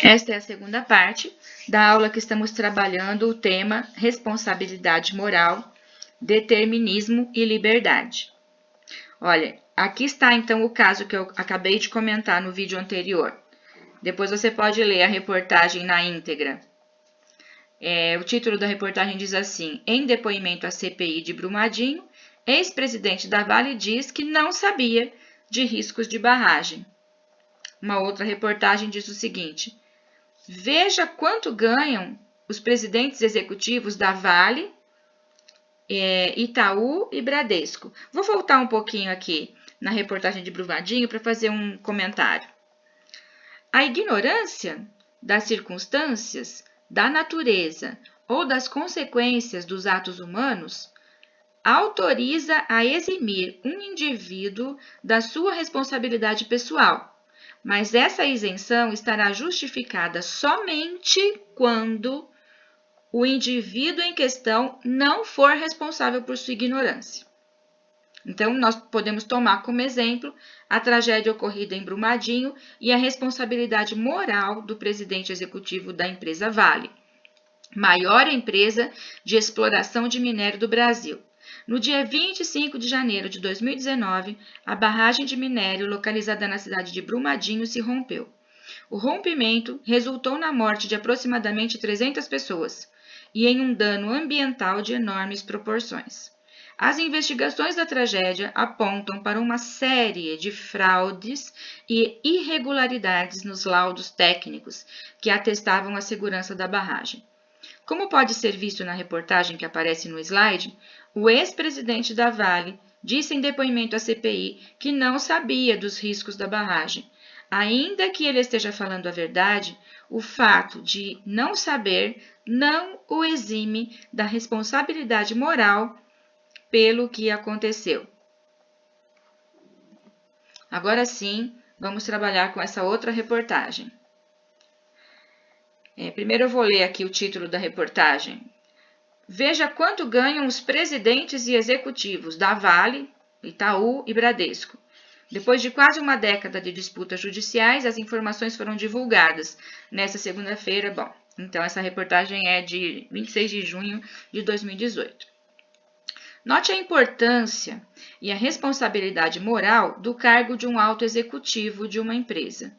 Esta é a segunda parte da aula que estamos trabalhando o tema responsabilidade moral, determinismo e liberdade. Olha, aqui está então o caso que eu acabei de comentar no vídeo anterior. Depois você pode ler a reportagem na íntegra. O título da reportagem diz assim: em depoimento à CPI de Brumadinho, ex-presidente da Vale diz que não sabia de riscos de barragem. Uma outra reportagem diz o seguinte: veja quanto ganham os presidentes executivos da Vale, Itaú e Bradesco. Vou voltar um pouquinho aqui na reportagem de Brumadinho para fazer um comentário. A ignorância das circunstâncias, da natureza ou das consequências dos atos humanos autoriza a eximir um indivíduo da sua responsabilidade pessoal, mas essa isenção estará justificada somente quando o indivíduo em questão não for responsável por sua ignorância. Então, nós podemos tomar como exemplo a tragédia ocorrida em Brumadinho e a responsabilidade moral do presidente executivo da empresa Vale, maior empresa de exploração de minério do Brasil. No dia 25 de janeiro de 2019, a barragem de minério localizada na cidade de Brumadinho se rompeu. O rompimento resultou na morte de aproximadamente 300 pessoas e em um dano ambiental de enormes proporções. As investigações da tragédia apontam para uma série de fraudes e irregularidades nos laudos técnicos que atestavam a segurança da barragem. Como pode ser visto na reportagem que aparece no slide, o ex-presidente da Vale disse em depoimento à CPI que não sabia dos riscos da barragem. Ainda que ele esteja falando a verdade, o fato de não saber não o exime da responsabilidade moral pelo que aconteceu. Agora sim, vamos trabalhar com essa outra reportagem. Primeiro eu vou ler aqui o título da reportagem. Veja quanto ganham os presidentes e executivos da Vale, Itaú e Bradesco. Depois de quase uma década de disputas judiciais, as informações foram divulgadas nesta segunda-feira. Bom, então essa reportagem é de 26 de junho de 2018. Note a importância e a responsabilidade moral do cargo de um alto executivo de uma empresa.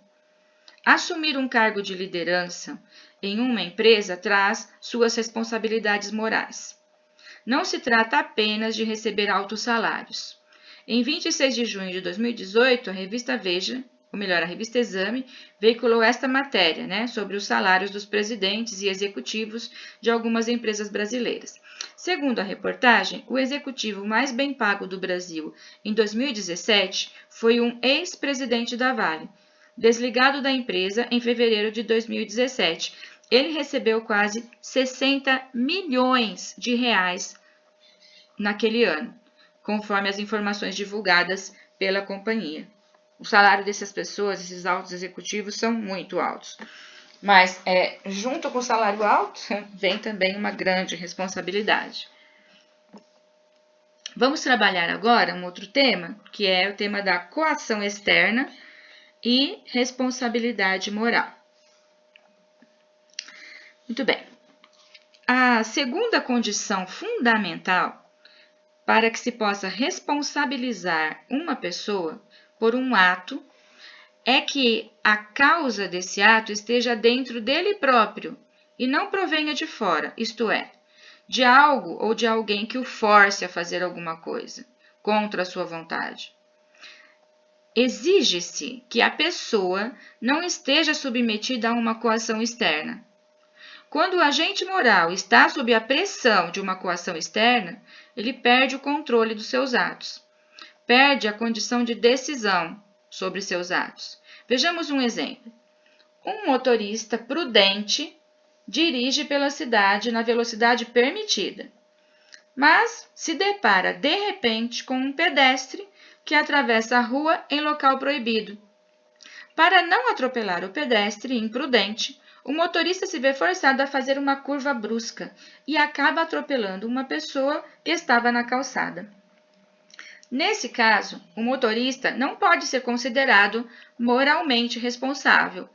Assumir um cargo de liderança em uma empresa traz suas responsabilidades morais. Não se trata apenas de receber altos salários. Em 26 de junho de 2018, a revista Veja, ou melhor, a revista Exame, veiculou esta matéria, sobre os salários dos presidentes e executivos de algumas empresas brasileiras. Segundo a reportagem, o executivo mais bem pago do Brasil em 2017 foi um ex-presidente da Vale, desligado da empresa em fevereiro de 2017. Ele recebeu quase 60 milhões de reais naquele ano, conforme as informações divulgadas pela companhia. O salário dessas pessoas, esses altos executivos, são muito altos. Mas, junto com o salário alto, vem também uma grande responsabilidade. Vamos trabalhar agora um outro tema, que é o tema da coação externa e responsabilidade moral. Muito bem. A segunda condição fundamental para que se possa responsabilizar uma pessoa por um ato é que a causa desse ato esteja dentro dele próprio e não provenha de fora, isto é, de algo ou de alguém que o force a fazer alguma coisa contra a sua vontade. Exige-se que a pessoa não esteja submetida a uma coação externa. Quando o agente moral está sob a pressão de uma coação externa, ele perde o controle dos seus atos, perde a condição de decisão sobre seus atos. Vejamos um exemplo. Um motorista prudente dirige pela cidade na velocidade permitida, mas se depara de repente com um pedestre que atravessa a rua em local proibido. Para não atropelar o pedestre imprudente, o motorista se vê forçado a fazer uma curva brusca e acaba atropelando uma pessoa que estava na calçada. Nesse caso, o motorista não pode ser considerado moralmente responsável.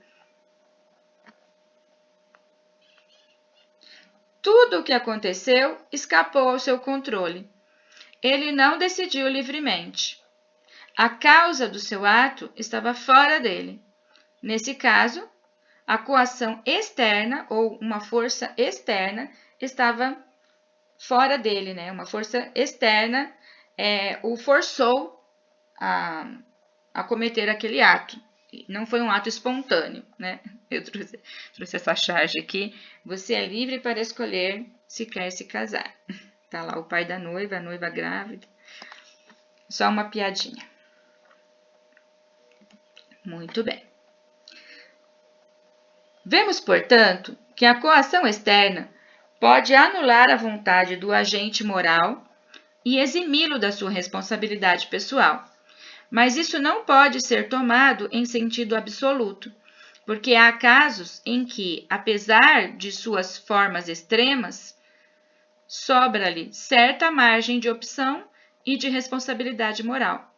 Tudo o que aconteceu escapou ao seu controle. Ele não decidiu livremente. A causa do seu ato estava fora dele. Nesse caso, a coação externa ou uma força externa estava fora dele, né? Uma força externa o forçou a cometer aquele ato. Não foi um ato espontâneo, né? Eu trouxe essa charge aqui. Você é livre para escolher se quer se casar. Tá lá o pai da noiva, a noiva grávida. Só uma piadinha. Muito bem. Vemos, portanto, que a coação externa pode anular a vontade do agente moral e eximi-lo da sua responsabilidade pessoal. Mas isso não pode ser tomado em sentido absoluto, porque há casos em que, apesar de suas formas extremas, sobra-lhe certa margem de opção e de responsabilidade moral.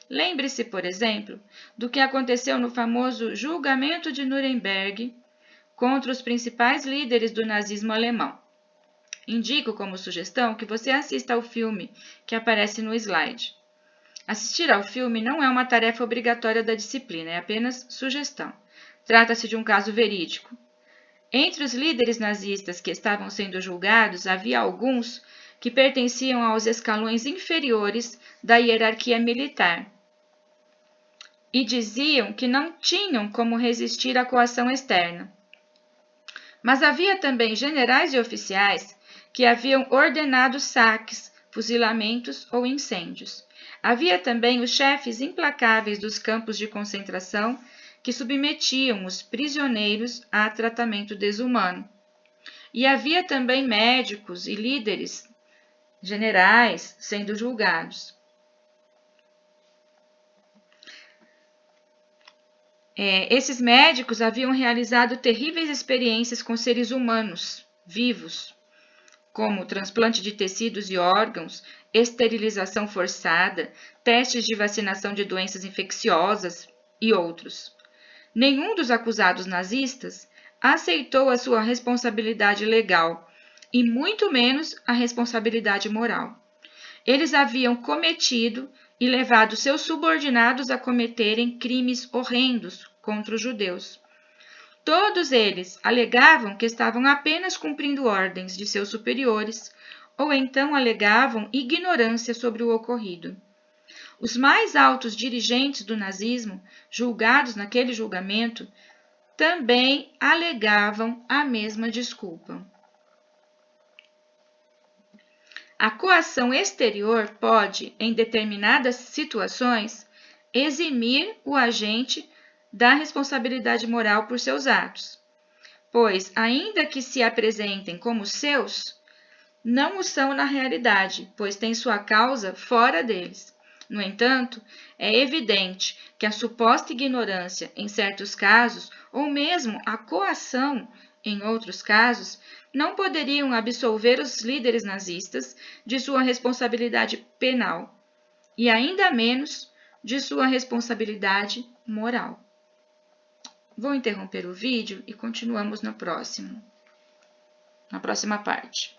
Lembre-se, por exemplo, do que aconteceu no famoso julgamento de Nuremberg contra os principais líderes do nazismo alemão. Indico como sugestão que você assista ao filme que aparece no slide. Assistir ao filme não é uma tarefa obrigatória da disciplina, é apenas sugestão. Trata-se de um caso verídico. Entre os líderes nazistas que estavam sendo julgados, havia alguns que pertenciam aos escalões inferiores da hierarquia militar e diziam que não tinham como resistir à coação externa. Mas havia também generais e oficiais que haviam ordenado saques, fuzilamentos ou incêndios. Havia também os chefes implacáveis dos campos de concentração que submetiam os prisioneiros a tratamento desumano. E havia também médicos e líderes generais sendo julgados. Esses médicos haviam realizado terríveis experiências com seres humanos vivos, como transplante de tecidos e órgãos, esterilização forçada, testes de vacinação de doenças infecciosas e outros. Nenhum dos acusados nazistas aceitou a sua responsabilidade legal e muito menos a responsabilidade moral. Eles haviam cometido e levado seus subordinados a cometerem crimes horrendos contra os judeus. Todos eles alegavam que estavam apenas cumprindo ordens de seus superiores, ou então alegavam ignorância sobre o ocorrido. Os mais altos dirigentes do nazismo, julgados naquele julgamento, também alegavam a mesma desculpa. A coação exterior pode, em determinadas situações, eximir o agente da responsabilidade moral por seus atos, pois, ainda que se apresentem como seus, não o são na realidade, pois têm sua causa fora deles. No entanto, é evidente que a suposta ignorância, em certos casos, ou mesmo a coação, em outros casos, não poderiam absolver os líderes nazistas de sua responsabilidade penal, e ainda menos de sua responsabilidade moral. Vou interromper o vídeo e continuamos na próxima parte.